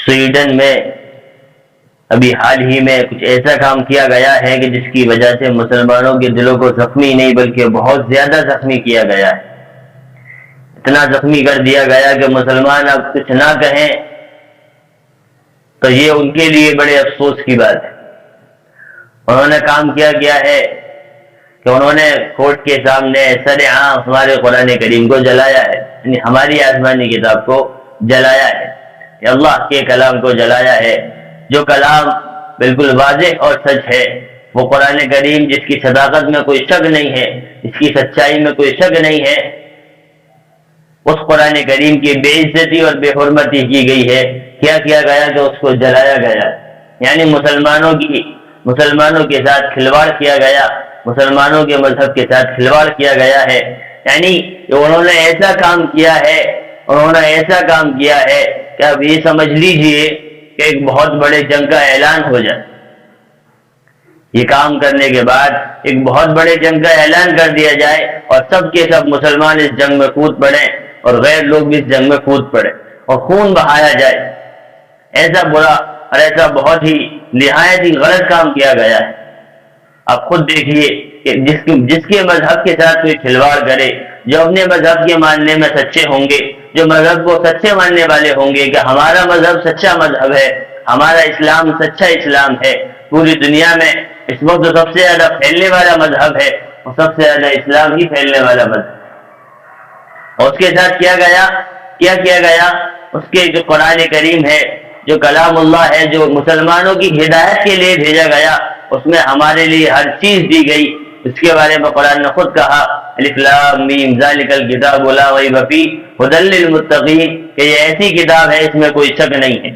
Sweden میں ابھی حال ہی میں کچھ ایسا کام کیا گیا ہے کہ جس کی وجہ سے مسلمانوں کے دلوں کو زخمی نہیں بلکہ بہت زیادہ زخمی کیا گیا ہے. اتنا زخمی کر دیا گیا کہ مسلمان اب کچھ نہ کہیں تو یہ ان کے لیے بڑے افسوس کی بات ہے. انہوں نے کام کیا ہے کہ انہوں نے کورٹ کے سامنے سر عام ہمارے قرآن کریم کو جلایا ہے، یعنی ہماری آسمانی کتاب کو جلایا ہے، کہ اللہ کے کلام کو جلایا ہے، جو کلام بالکل واضح اور سچ ہے. وہ قرآن کریم جس کی صداقت میں کوئی شک نہیں ہے، اس کی سچائی میں کوئی شک نہیں ہے، اس قرآن کریم کی بے عزتی اور بے حرمتی کی گئی ہے. کیا کیا گیا کہ اس کو جلایا گیا، یعنی مسلمانوں کے ساتھ کھلواڑ کیا گیا، مسلمانوں کے مذہب کے ساتھ کھلواڑ کیا گیا ہے. یعنی انہوں نے ایسا کام کیا ہے کہ اب یہ سمجھ لیجئے کہ ایک بہت بڑے جنگ کا اعلان ہو جائے. یہ کام کرنے کے بعد ایک بہت بڑے جنگ کا اعلان کر دیا جائے اور سب کے سب مسلمان اس جنگ میں کود پڑیں اور غیر لوگ بھی اس جنگ میں کود پڑے اور خون بہایا جائے. ایسا برا اور ایسا بہت ہی نہایت ہی غلط کام کیا گیا ہے. آپ خود دیکھیے کہ جس کے مذہب کے ساتھ کوئی کھلواڑ کرے، جو اپنے مذہب کے ماننے میں سچے ہوں گے، جو مذہب کو سچے ماننے والے ہوں گے کہ ہمارا مذہب سچا مذہب ہے، ہمارا اسلام سچا اسلام ہے، پوری دنیا میں اس وقت سب سے زیادہ پھیلنے والا مذہب ہے اور سب سے زیادہ اسلام ہی پھیلنے والا مذہب. اور اس کے ساتھ کیا کیا گیا اس کے جو قرآن کریم ہے، جو کلام اللہ ہے، جو مسلمانوں کی ہدایت کے لیے بھیجا گیا، اس میں ہمارے لیے ہر چیز دی گئی. اس کے بارے میں قرآن نے خود کہا الف لام میم ذالک الکتاب لا ریب فیہ ھدی للمتقین، کہ یہ ایسی کتاب ہے اس میں کوئی شک نہیں ہے،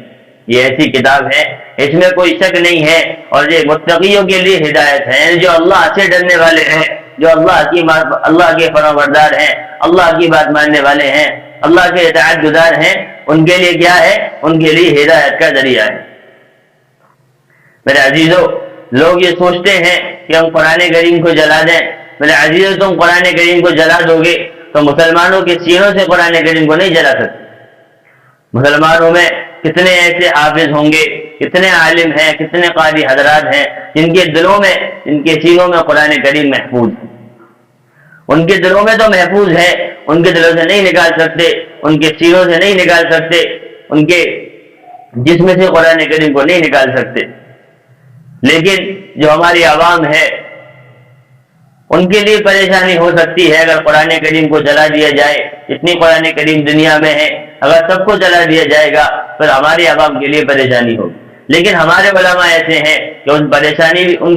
یہ ایسی کتاب ہے اس میں کوئی شک نہیں ہے اور یہ متقیوں کے لیے ہدایت ہے. یعنی جو اللہ سے ڈرنے والے ہیں، جو اللہ کے فرمانبردار ہیں، اللہ کی بات ماننے والے ہیں، اللہ کے اطاعت گزار ہیں، ان کے لیے کیا ہے؟ ان کے لیے ہدایت کا ذریعہ ہے. میرے عزیزو، لوگ یہ سوچتے ہیں کہ ہم قرآن کریم کو جلا دیں. میرے عزیزو، تم قرآن کریم کو جلا دو گے تو مسلمانوں کے سینوں سے قرآن کریم کو نہیں جلا سکتے. مسلمانوں میں کتنے ایسے حافظ ہوں گے، کتنے عالم ہیں، کتنے قاری حضرات ہیں جن کے دلوں میں، جن کے سینوں میں قرآن کریم محفوظ ہے. ان کے دلوں میں تو محفوظ ہے، ان کے دلوں سے نہیں نکال سکتے، ان کے سینوں سے نہیں نکال سکتے، ان کے جسم سے قرآن کریم کو نہیں نکال سکتے. لیکن جو ہماری عوام ہے ان کے لیے پریشانی ہو سکتی ہے اگر قرآن کریم کو جلا دیا جائے. اتنی قرآن کریم دنیا میں ہے، اگر سب کو جلا دیا جائے گا پھر ہماری عوام کے لیے پریشانی ہوگی. لیکن ہمارے علماء ایسے ہیں کہ ان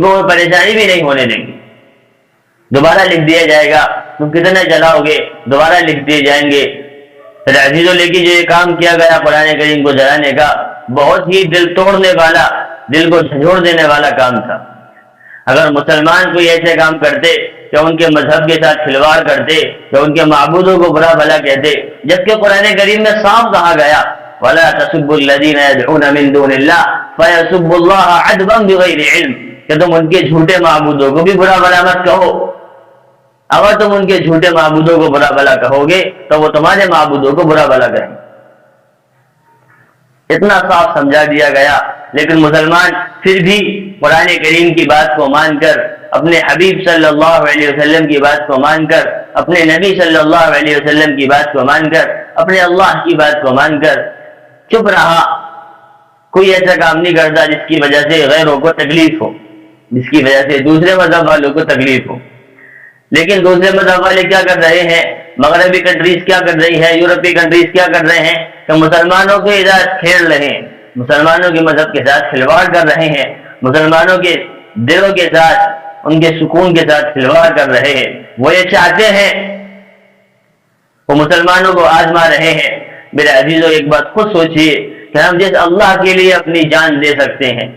کو پریشانی بھی نہیں ہونے دیں گے. دوبارہ لکھ دیا جائے گا، تم کتنے جلاؤ گے، دوبارہ لکھ دیے جائیں گے. پھر عزیزوں، لیکن جو یہ کام کیا گیا قرآن کریم کو جلانے کا، بہت ہی دل توڑنے والا، دل کو جھنجھوڑ دینے والا کام تھا. اگر مسلمان کوئی ایسے کام کرتے کہ ان کے مذہب کے ساتھ کھلواڑ کرتے، کہ ان کے معبودوں کو برا بھلا کہتے، جبکہ قرآن کریم میں صاف کہا گیا وَلَا تَسُبُّوا الَّذِينَ يَدْعُونَ مِن دُونِ اللَّهِ فَيَسُبُّوا اللَّهَ عَدْوًا بِغَيْرِ عِلْمٍ، کہ تم ان کے جھوٹے معبودوں کو بھی برا بھلا مت کہو. اگر تم ان کے جھوٹے معبودوں کو برا بھلا کہو گے تو وہ تمہارے معبودوں کو برا بھلا کہیں. اتنا صاف سمجھا دیا گیا، لیکن مسلمان پھر بھی قرآن کریم کی بات کو مان کر، اپنے حبیب صلی اللہ علیہ وسلم کی بات کو مان کر، اپنے نبی صلی اللہ علیہ وسلم کی بات کو مان کر، اپنے اللہ کی بات کو مان کر چپ رہا. کوئی ایسا کام نہیں کرتا جس کی وجہ سے غیروں کو تکلیف ہو، جس کی وجہ سے دوسرے مذہب والوں کو تکلیف ہو. لیکن دوسرے مذہب والے کیا کر رہے ہیں؟ مغربی کنٹریز کیا کر رہی ہے، یورپی کنٹریز کیا کر رہے ہیں کہ مسلمانوں کے ساتھ کھیل رہے ہیں، مسلمانوں کے مذہب کے ساتھ کھلواڑ کر رہے ہیں، مسلمانوں کے دلوں کے ساتھ، ان کے سکون کے ساتھ کھلواڑ کر رہے ہیں. وہ یہ چاہتے ہیں، وہ مسلمانوں کو آزما رہے ہیں. میرے عزیزوں، ایک بات خود سوچئے کہ ہم جس اللہ کے لیے اپنی جان دے سکتے ہیں،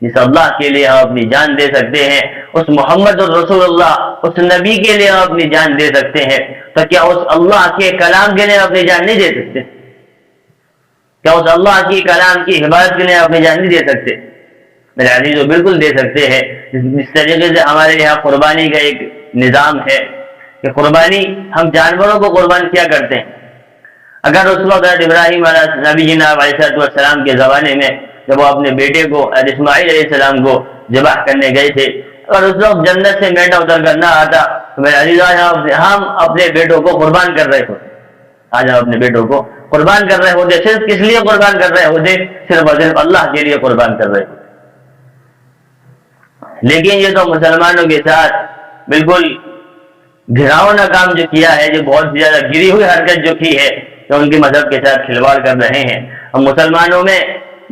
جس اللہ کے لیے ہم اپنی جان دے سکتے ہیں، اس محمد الرسول اللہ، اس نبی کے لیے ہم اپنی جان دے سکتے ہیں، تو کیا اس اللہ کے کلام کے لیے اپنی جان نہیں دے سکتے؟ کیا اس اللہ کی کلام کی حفاظت کے لیے اپنی جان نہیں دے سکتے؟ میرے عزیزوں، بالکل دے سکتے ہیں. جس طریقے سے ہمارے یہاں قربانی کا ایک نظام ہے کہ قربانی، ہم جانوروں کو قربان کیا کرتے ہیں. اگر اس وقت ابراہیم نبی جناب علیہ السلام کے زمانے میں جب وہ اپنے بیٹے کو اسماعیل علیہ السلام کو ذبح کرنے گئے تھے، اگر اس وقت جنت سے مینڈا اتر کر نہ آتا تو میرے عزیزان ہم اپنے بیٹوں کو قربان کر رہے ہوتے، آج ہم اپنے بیٹوں کو قربان کر رہے ہوتے، صرف کس لیے قربان کر رہے ہوتے؟ صرف اور صرف اللہ کے لیے قربان کر رہے ہوتے۔ لیکن یہ تو مسلمانوں کے ساتھ بالکل گھراؤنا کام جو کیا ہے، جو بہت زیادہ گری ہوئی حرکت جو کی ہے، جو ان کے مذہب کے ساتھ کھلواڑ کر رہے ہیں۔ اور مسلمانوں میں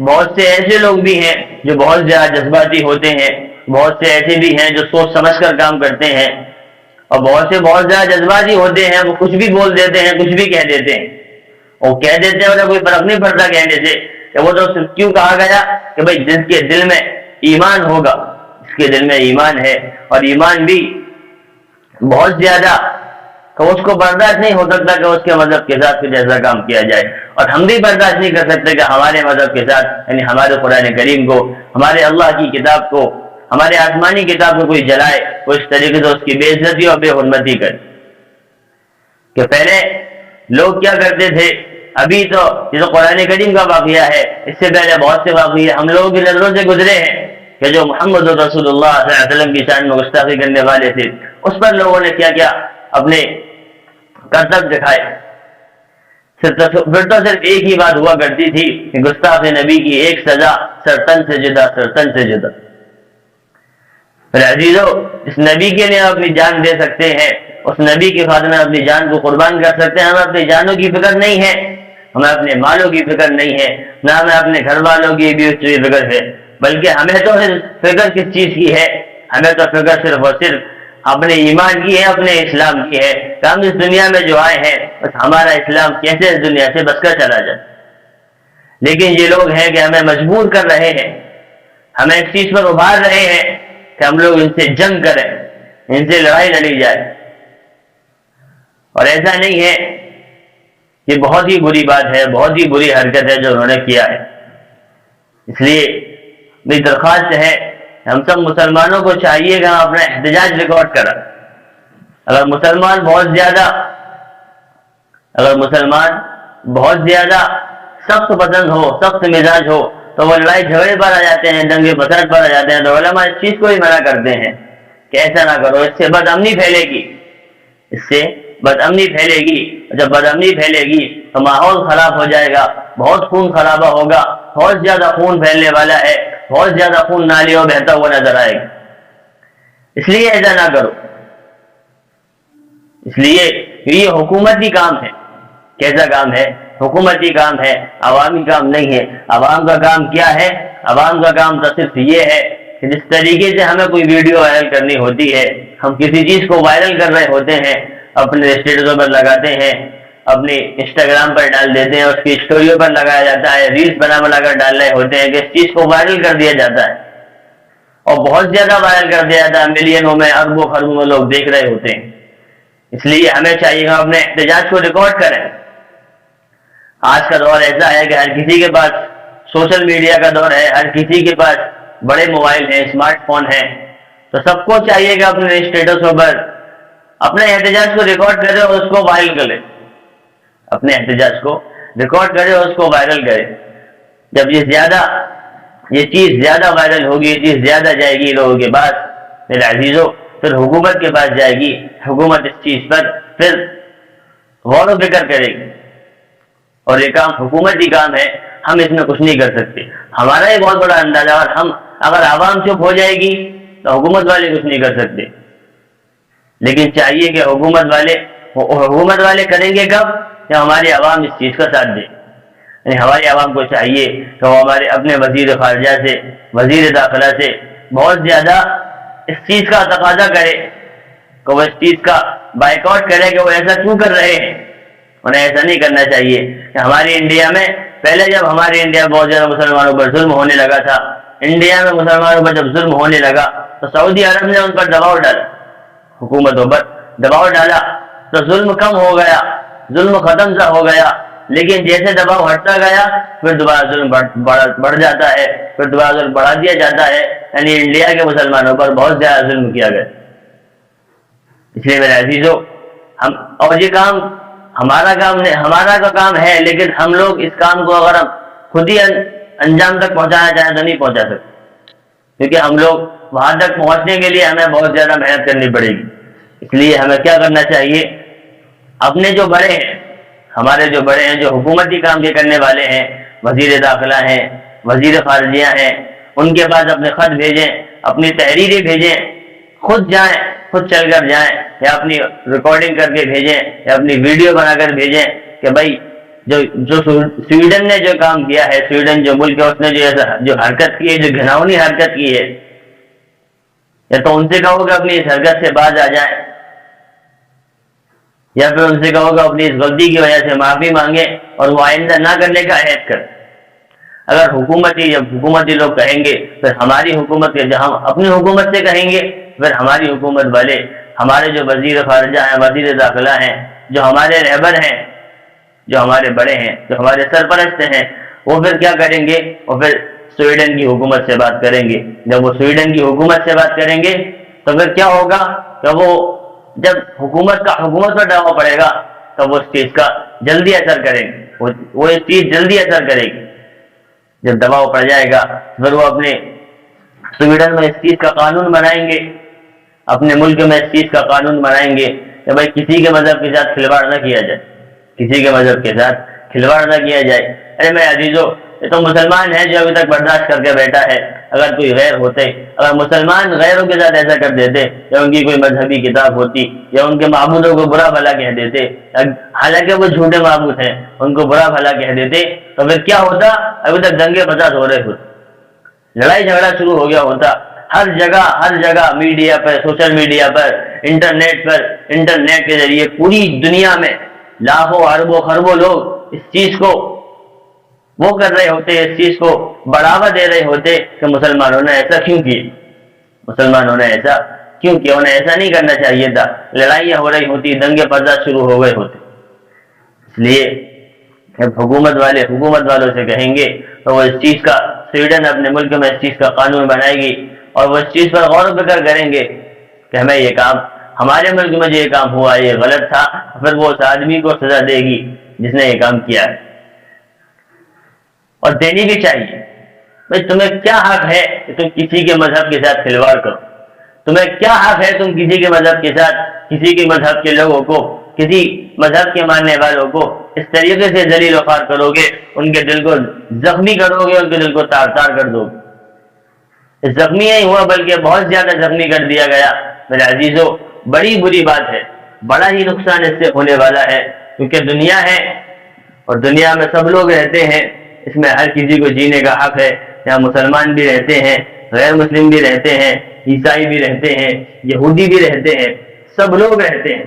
بہت سے ایسے لوگ بھی ہیں جو بہت زیادہ جذباتی ہوتے ہیں، بہت سے ایسے بھی ہیں جو سوچ سمجھ کر کام کرتے ہیں، اور بہت زیادہ جذباتی ہوتے ہیں، وہ کچھ بھی بول دیتے ہیں، کچھ بھی کہہ دیتے ہیں، اور کہہ دیتے ہیں، انہیں کوئی فرق نہیں پڑتا کہنے سے، کہ وہ تو کیوں کہا گیا کہ بھائی جس کے دل میں ایمان ہوگا، جس کے دل میں ایمان ہے، اور ایمان بھی بہت زیادہ، تو اس کو برداشت نہیں ہو سکتا کہ اس کے مذہب کے ساتھ کچھ ایسا کام کیا جائے، اور ہم بھی برداشت نہیں کر سکتے کہ ہمارے مذہب کے ساتھ، یعنی ہمارے قرآن کریم کو، ہمارے اللہ کی کتاب کو، ہمارے آسمانی کتاب کو کوئی جلائے، وہ اس طریقے سے اس کی بے عزتی اور بے حرمتی کرے۔ کہ پہلے لوگ کیا کرتے تھے، ابھی تو یہ تو قرآن کریم کا واقعہ ہے، اس سے پہلے بہت سے واقعے ہم لوگوں کی نظروں سے گزرے ہیں کہ جو محمد رسول اللہ صلی اللہ علیہ وسلم کی شان میں گستاخی کرنے والے تھے، اس پر لوگوں نے کیا کیا اپنے کرتب دکھائے۔ پھر تو صرف ایک ہی بات ہوا کرتی تھی کہ گستاخ نبی کی ایک سزا سرطن سے جدا، سرطن سے جدا۔ پھر عزیزو، اس نبی کے لیے اپنی جان دے سکتے ہیں، اس نبی کی خاطر میں اپنی جان کو قربان کر سکتے ہیں۔ ہمیں اپنی جانوں کی فکر نہیں ہے، ہمیں اپنے مالوں کی فکر نہیں ہے، نہ ہمیں اپنے گھر والوں کی بھی فکر ہے، بلکہ ہمیں تو فکر کس چیز کی ہے؟ ہمیں تو فکر صرف اور صرف اپنے ایمان کی ہے، اپنے اسلام کی ہے، کہ ہم اس دنیا میں جو آئے ہیں بس ہمارا اسلام کیسے اس دنیا سے بچ کر چلا جائے۔ لیکن یہ لوگ ہیں کہ ہمیں مجبور کر رہے ہیں، ہمیں اس چیز پر ابھار رہے ہیں کہ ہم لوگ ان سے جنگ کریں، ان سے لڑائی لڑی جائے، اور ایسا نہیں ہے، یہ بہت ہی بری بات ہے، بہت ہی بری حرکت ہے جو انہوں نے کیا ہے۔ اس لیے میری درخواست ہے، ہم سب مسلمانوں کو چاہیے کہ ہم اپنا احتجاج ریکارڈ کریں۔ اگر مسلمان بہت زیادہ سخت پسند ہو، سخت مزاج ہو، تو وہ لڑائی جھگڑے پر آ جاتے ہیں، دنگے فساد پر آ جاتے ہیں، تو علماء اس چیز کو ہی منع کرتے ہیں کہ ایسا نہ کرو، اس سے بد امنی پھیلے گی، اس سے بد امنی پھیلے گی، جب بد امنی پھیلے گی تو ماحول خراب ہو جائے گا، بہت خون خرابہ ہوگا، بہت زیادہ خون پھیلنے والا ہے، بہت زیادہ خون نالیوں بہتا ہوا نظر آئے گا۔ اس لیے ایسا نہ کرو، اس لیے یہ حکومتی کام ہے۔ کیسا کام ہے؟ حکومتی کام ہے، عوامی کام نہیں ہے۔ عوام کا کام کیا ہے؟ عوام کا کام تو صرف یہ ہے کہ جس طریقے سے ہمیں کوئی ویڈیو وائرل کرنی ہوتی ہے، ہم کسی چیز کو وائرل کر رہے ہوتے ہیں، اپنے اسٹیٹسوں پر لگاتے ہیں، اپنے انسٹاگرام پر ڈال دیتے ہیں، اس کی اسٹوریوں پر لگایا جاتا ہے، ریلز بنا کر ڈال رہے ہوتے ہیں کہ اس چیز کو وائرل کر دیا جاتا ہے، اور بہت زیادہ وائرل کر دیا جاتا ہے، ملینوں میں، اربوں خربوں میں لوگ دیکھ رہے ہوتے ہیں۔ اس لیے ہمیں چاہیے کہ ہم اپنے احتجاج کو ریکارڈ کریں۔ آج کا دور ایسا ہے کہ ہر کسی کے پاس سوشل میڈیا کا دور ہے، ہر کسی کے پاس بڑے موبائل ہیں، اسمارٹ فون ہیں، تو سب کو چاہیے کہ اپنے اسٹیٹسوں پر اپنے احتجاج کو ریکارڈ کرے اور اس کو وائرل کرے، اپنے احتجاج کو ریکارڈ کرے اور اس کو وائرل کرے۔ جب یہ چیز زیادہ وائرل ہوگی، یہ چیز زیادہ جائے گی لوگوں کے پاس، میرے عزیزوں، پھر حکومت کے پاس جائے گی، حکومت اس چیز پر پھر غور و فکر کرے گی، اور یہ کام حکومتی کام ہے، ہم اس میں کچھ نہیں کر سکتے۔ ہمارا ایک بہت بڑا اندازہ، اور اگر عوام چپ ہو جائے گی تو حکومت والے کچھ نہیں کر سکتے۔ لیکن چاہیے کہ حکومت والے کریں گے کب؟ کہ ہماری عوام اس چیز کا ساتھ دے، یعنی ہماری عوام کو چاہیے کہ وہ ہمارے اپنے وزیر خارجہ سے، وزیر داخلہ سے بہت زیادہ اس چیز کا تقاضا کرے کہ وہ اس چیز کا بائیکاٹ کرے کہ وہ ایسا کیوں کر رہے ہیں۔ انہیں ایسا نہیں کرنا چاہیے کہ ہماری انڈیا میں، پہلے جب ہمارے انڈیا میں بہت زیادہ مسلمانوں پر ظلم ہونے لگا تھا، انڈیا میں مسلمانوں پر جب ظلم ہونے لگا تو سعودی عرب نے ان پر دباؤ ڈالا، حکومتوں پر دباؤ ڈالا، تو ظلم کم ہو گیا، ظلم ختم سا ہو گیا۔ لیکن جیسے دباؤ ہٹتا گیا پھر دوبارہ ظلم بڑھ جاتا ہے، پھر دوبارہ ظلم بڑھا دیا جاتا ہے، یعنی انڈیا کے مسلمانوں پر بہت زیادہ ظلم کیا گیا۔ اس لیے میرے عزیزوں، اور یہ کام ہمارا تو کام ہے، لیکن ہم لوگ اس کام کو اگر ہم خود ہی انجام تک پہنچانا چاہیں تو نہیں پہنچا سکتے، کیونکہ ہم لوگ وہاں تک پہنچنے کے لیے ہمیں بہت زیادہ محنت کرنی پڑے گی۔ اس لیے ہمیں کیا کرنا چاہیے، اپنے جو بڑے ہیں، ہمارے جو بڑے ہیں، جو حکومتی کام کے کرنے والے ہیں، وزیر داخلہ ہیں، وزیر خارجہ ہیں، ان کے پاس اپنے خط بھیجیں، اپنی تحریریں بھیجیں، خود جائیں، خود چل کر جائیں، یا اپنی ریکارڈنگ کر کے بھیجیں، یا اپنی ویڈیو بنا کر بھیجیں کہ بھائی جو سویڈن نے جو کام کیا ہے، سویڈن جو ملک ہے، اس نے جو حرکت کی ہے، جو گھناؤنی حرکت کی ہے، یا تو ان سے کہو کہ اپنی اس حرکت سے باز آ جائیں، یا پھر ان سے کہو کہ اپنی اس غلطی کی وجہ سے معافی مانگیں اور وہ آئندہ نہ کرنے کا عہد کریں۔ اگر جب حکومتی لوگ کہیں گے، پھر ہماری حکومت کے، جب ہم اپنی حکومت سے کہیں گے، پھر ہماری حکومت والے، ہمارے جو وزیر خارجہ ہیں، وزیر داخلہ ہیں، جو ہمارے رہبر ہیں، جو ہمارے بڑے ہیں، جو ہمارے سرپرست ہیں، وہ پھر کیا کریں گے؟ وہ پھر سویڈن کی حکومت سے بات کریں گے۔ جب وہ سویڈن کی حکومت سے بات کریں گے تو پھر کیا ہوگا کہ وہ جب حکومت پر دباؤ پڑے گا تو وہ اس چیز کا جلدی اثر کریں گے، وہ اس چیز جلدی اثر کرے گی۔ جب دباؤ پڑ جائے گا پھر وہ اپنے سویڈن میں اس چیز کا قانون بنائیں گے، اپنے ملک میں اس چیز کا قانون بنائیں گے کہ بھائی کسی کے مذہب کے ساتھ کھلواڑ نہ کیا جائے، کسی کے مذہب کے ساتھ کھلواڑ نہ کیا جائے۔ ارے میرے عزیزو، یہ تو مسلمان ہے جو ابھی تک برداشت کر کے بیٹھا ہے۔ اگر کوئی غیر ہوتے، اگر مسلمان غیروں کے ساتھ ایسا کر دیتے، یا ان کی کوئی مذہبی کتاب ہوتی، یا ان کے معبودوں کو برا بھلا کہہ دیتے، حالانکہ وہ جھوٹے معبود ہیں، ان کو برا بھلا کہہ دیتے، تو پھر کیا ہوتا؟ ابھی تک دنگے فساد ہو رہے ہوتے، لڑائی جھگڑا شروع ہو گیا ہوتا۔ ہر جگہ میڈیا پر، سوشل میڈیا پر، انٹرنیٹ کے ذریعے پوری دنیا میں لاکھوں اربوں خربوں لوگ اس چیز کو وہ کر رہے ہوتے، اس چیز کو بڑھاوا دے رہے ہوتے کہ مسلمانوں نے ایسا کیوں کیا، مسلمانوں نے ایسا کیوں کیا، انہیں ایسا نہیں کرنا چاہیے تھا۔ لڑائیاں ہو رہی ہوتی، دنگے فساد شروع ہو گئے ہوتے۔ اس لیے جب حکومت والوں سے کہیں گے تو وہ اس چیز کا، سویڈن اپنے ملک میں اس چیز کا قانون بنائے گی، اور وہ اس چیز پر غور و فکر کریں گے کہ ہمیں یہ کام، ہمارے ملک میں جو یہ کام ہوا یہ غلط تھا، پھر وہ اس آدمی کو سزا دے گی جس نے یہ کام کیا ہے، اور دینی بھی چاہیے۔ بھائی تمہیں کیا حق ہے کہ تم کسی کے مذہب کے ساتھ کھلواڑ کرو؟ تمہیں کیا حق ہے تم کسی کے مذہب کے ساتھ، کسی کے مذہب کے لوگوں کو، کسی مذہب کے ماننے والوں کو اس طریقے سے ذلیل و خوار کرو گے، ان کے دل کو زخمی کرو گے، ان کے دل کو تار تار کر دو گے۔ زخمی نہیں ہوا بلکہ بہت زیادہ زخمی کر دیا گیا۔ میرے عزیزو، بڑی بری بات ہے، بڑا ہی نقصان اس سے ہونے والا ہے، کیونکہ دنیا ہے اور دنیا میں سب لوگ رہتے ہیں، اس میں ہر کسی کو جینے کا حق ہے۔ یہاں مسلمان بھی رہتے ہیں، غیر مسلم بھی رہتے ہیں، عیسائی بھی رہتے ہیں، یہودی بھی رہتے ہیں، سب لوگ رہتے ہیں۔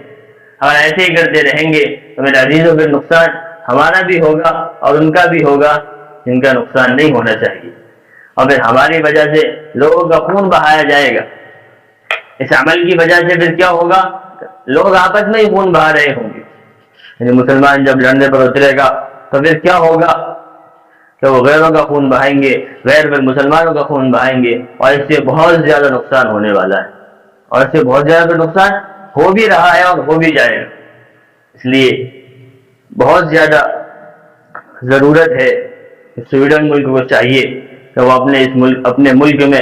اگر ایسے ہی کرتے رہیں گے تو میرے عزیزوں پھر نقصان ہمارا بھی ہوگا اور ان کا بھی ہوگا، جن کا نقصان نہیں ہونا چاہیے، اور پھر ہماری وجہ سے لوگوں کا خون بہایا جائے گا۔ اس عمل کی وجہ سے پھر کیا ہوگا؟ لوگ آپس میں ہی خون بہا رہے ہوں گے۔ یعنی مسلمان جب لڑنے پر اترے گا تو پھر کیا ہوگا کہ وہ غیروں کا خون بہائیں گے، غیر پھر مسلمانوں کا خون بہائیں گے، اور اس سے بہت زیادہ نقصان ہونے والا ہے، اور اس سے بہت زیادہ نقصان ہو بھی رہا ہے اور ہو بھی جائے گا۔ اس لیے بہت زیادہ ضرورت ہے کہ سویڈن ملک کو چاہیے کہ وہ اپنے ملک میں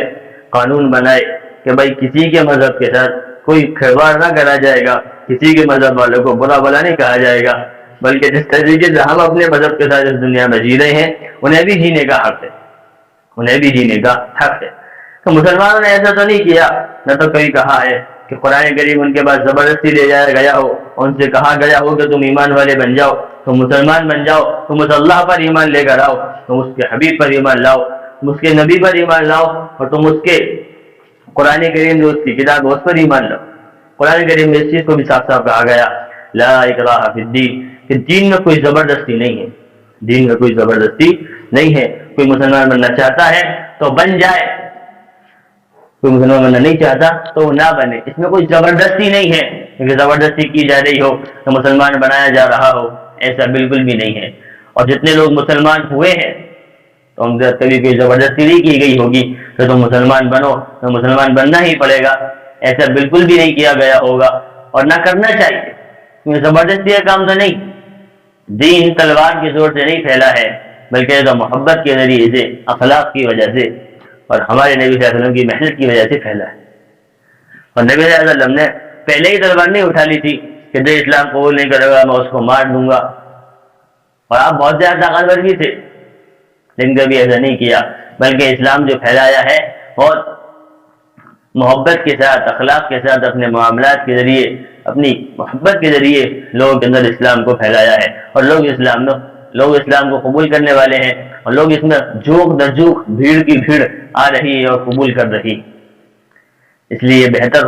قانون بنائے کہ بھائی کسی کے مذہب کے ساتھ کوئی کھلواڑ نہ کرا جائے گا، کسی کے مذہب والوں کو برا بھلا نہیں کہا جائے گا، بلکہ جس طریقے سے ہم اپنے مذہب کے ساتھ اس دنیا میں جی رہے ہیں انہیں بھی جینے کا حق ہے، انہیں بھی جینے کا حق ہے۔ تو مسلمانوں نے ایسا تو نہیں کیا، نہ تو کوئی کہا ہے کہ قرآن کریم ان کے پاس زبردستی لے جایا گیا ہو، ان سے کہا گیا ہو کہ تم ایمان والے بن جاؤ، تم مسلمان بن جاؤ، تم اس اللہ پر ایمان لے کر آؤ، تم اس کے حبیب پر ایمان لاؤ، تم اس کے نبی پر ایمان لاؤ، اور تم اس کے قرآن کریم جو اس کی کتاب اس پر ایمان لاؤ۔ قرآن کریم میں اس چیز کو بھی صاف صاف کہا گیا، لا اکراہ فی الدین، کہ دین میں کوئی زبردستی نہیں ہے، دین میں کوئی زبردستی نہیں ہے۔ کوئی مسلمان بننا چاہتا ہے تو بن جائے، کوئی مسلمان بننا نہیں چاہتا تو وہ نہ بنے، اس میں کوئی زبردستی نہیں ہے کہ زبردستی کی جا رہی ہو تو مسلمان بنایا جا رہا ہو، ایسا بالکل بھی نہیں ہے۔ اور جتنے لوگ مسلمان ہوئے ہیں تو ان سے کبھی کوئی زبردستی نہیں کی گئی ہوگی کہ تم مسلمان بنو، تو مسلمان بننا ہی پڑے گا، ایسا بالکل بھی نہیں کیا گیا ہوگا اور نہ کرنا چاہیے، کیونکہ زبردستی کا کام تو نہیں۔ دین تلوار کے زور سے نہیں پھیلا ہے، بلکہ تو محبت کے ذریعے سے، اخلاق کی وجہ سے اور ہمارے نبی صلی اللہ علیہ وسلم کی محنت کی وجہ سے پھیلا ہے۔ اور نبی صلی اللہ علیہ وسلم نے پہلے ہی تلوار نہیں اٹھا لی تھی کہ جو اسلام قبول نہیں کرے گا میں اس کو مار دوں گا، اور آپ بہت زیادہ طاقتور بھی تھے لیکن کبھی ایسا نہیں کیا، بلکہ اسلام جو پھیلایا ہے اور محبت کے ساتھ، اخلاق کے ساتھ، اپنے معاملات کے ذریعے، اپنی محبت کے ذریعے لوگوں کے اندر اسلام کو پھیلایا ہے، اور لوگ اسلام کو قبول کرنے والے ہیں، اور لوگ اس میں جھوک در جھوک، بھیڑ کی بھیڑ آ رہی ہے اور قبول کر رہی۔ اس لیے بہتر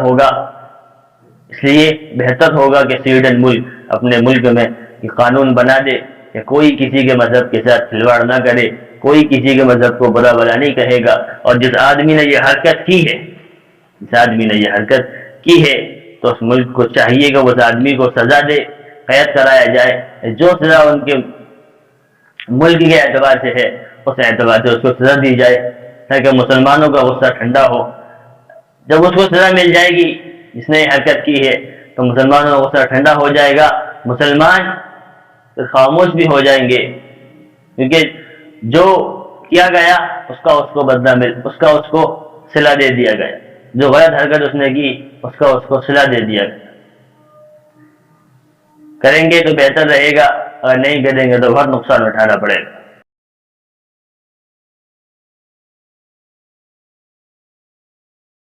ہوگا کہ سویڈن ملک اپنے ملک میں یہ قانون بنا دے کہ کوئی کسی کے مذہب کے ساتھ کھلواڑ نہ کرے، کوئی کسی کے مذہب کو برا بھلا نہیں کہے گا، اور جس آدمی نے یہ حرکت کی ہے تو اس ملک کو چاہیے کہ اس آدمی کو سزا دے، قید کرایا جائے، جو سزا ان کے ملک کے اعتبار سے ہے اس اعتبار سے اس کو سزا دی جائے، تاکہ مسلمانوں کا غصہ ٹھنڈا ہو۔ جب اس کو سزا مل جائے گی جس نے حرکت کی ہے تو مسلمانوں کا غصہ ٹھنڈا ہو جائے گا، مسلمان خاموش بھی ہو جائیں گے، کیونکہ جو کیا گیا اس کو بدلہ اس کو صلہ دے دیا گیا، جو غلط حرکت اس نے کی اس کو صلہ دے دیا گیا۔ کریں گے تو بہتر رہے گا، اگر نہیں کریں گے تو بہت نقصان اٹھانا پڑے گا۔